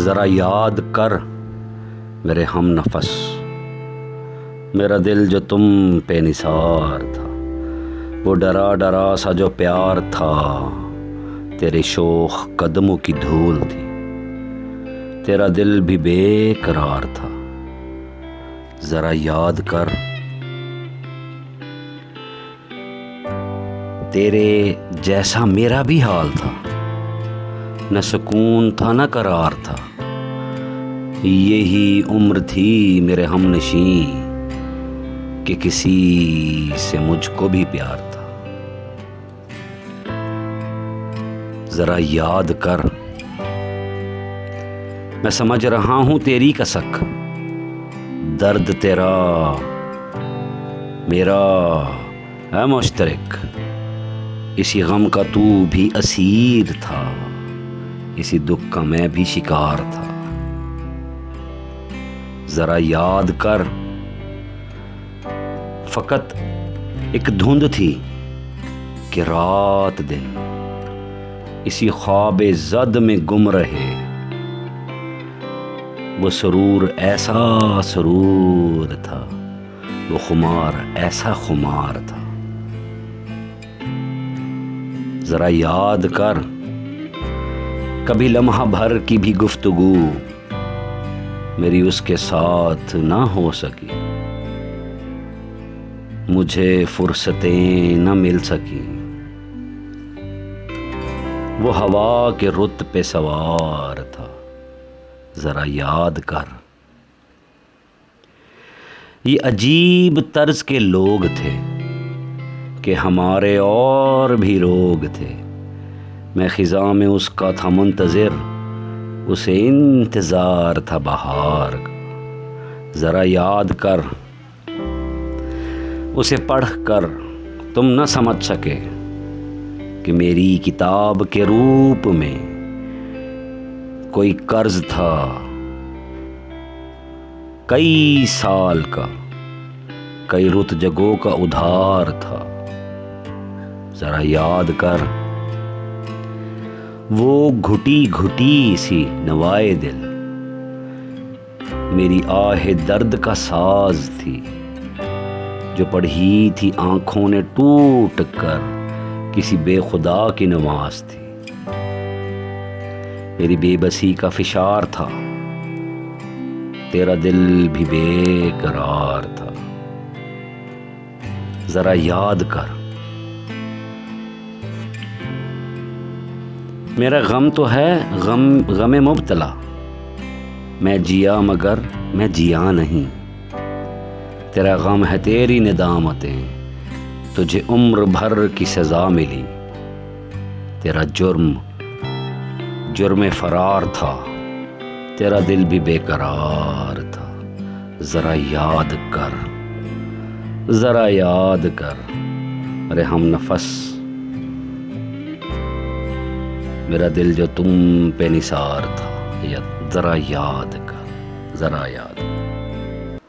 ذرا یاد کر میرے ہم نفس، میرا دل جو تم پہ نثار تھا، وہ ڈرا ڈرا سا جو پیار تھا، تیرے شوخ قدموں کی دھول تھی، تیرا دل بھی بے قرار تھا، ذرا یاد کر تیرے جیسا میرا بھی حال تھا، نہ سکون تھا نہ قرار تھا، یہی عمر تھی میرے ہم نشیں کہ کسی سے مجھ کو بھی پیار تھا، ذرا یاد کر میں سمجھ رہا ہوں تیری کسک، درد تیرا میرا ہے مشترک، اسی غم کا تو بھی اسیر تھا، اسی دکھ کا میں بھی شکار تھا، ذرا یاد کر فقط ایک دھند تھی کہ رات دن اسی خواب زد میں گم رہے، وہ سرور ایسا سرور تھا، وہ خمار ایسا خمار تھا، ذرا یاد کر کبھی لمحہ بھر کی بھی گفتگو میری اس کے ساتھ نہ ہو سکی، مجھے فرصتیں نہ مل سکی، وہ ہوا کے رت پہ سوار تھا، ذرا یاد کر یہ عجیب طرز کے لوگ تھے کہ ہمارے اور بھی روگ تھے، میں خزاں میں اس کا تھا منتظر، اسے انتظار تھا بہار کا، ذرا یاد کر اسے پڑھ کر تم نہ سمجھ سکے کہ میری کتاب کے روپ میں کوئی قرض تھا کئی سال کا، کئی رت جگہوں کا ادھار تھا، ذرا یاد کر وہ گھٹی گھٹی سی نوائے دل میری آہ درد کا ساز تھی، جو پڑھی تھی آنکھوں نے ٹوٹ کر کسی بے خدا کی نماز تھی، میری بے بسی کا فشار تھا، تیرا دل بھی بے قرار تھا، ذرا یاد کر میرا غم تو ہے غم مبتلا، میں جیا مگر میں جیا نہیں، تیرا غم ہے تیری ندامتیں، تجھے عمر بھر کی سزا ملی، تیرا جرم فرار تھا، تیرا دل بھی بے قرار تھا، ذرا یاد کر ذرا یاد کر ارے ہم نفس، میرا دل جو تم پہ نثار تھا، ذرا یاد کر ذرا یاد کر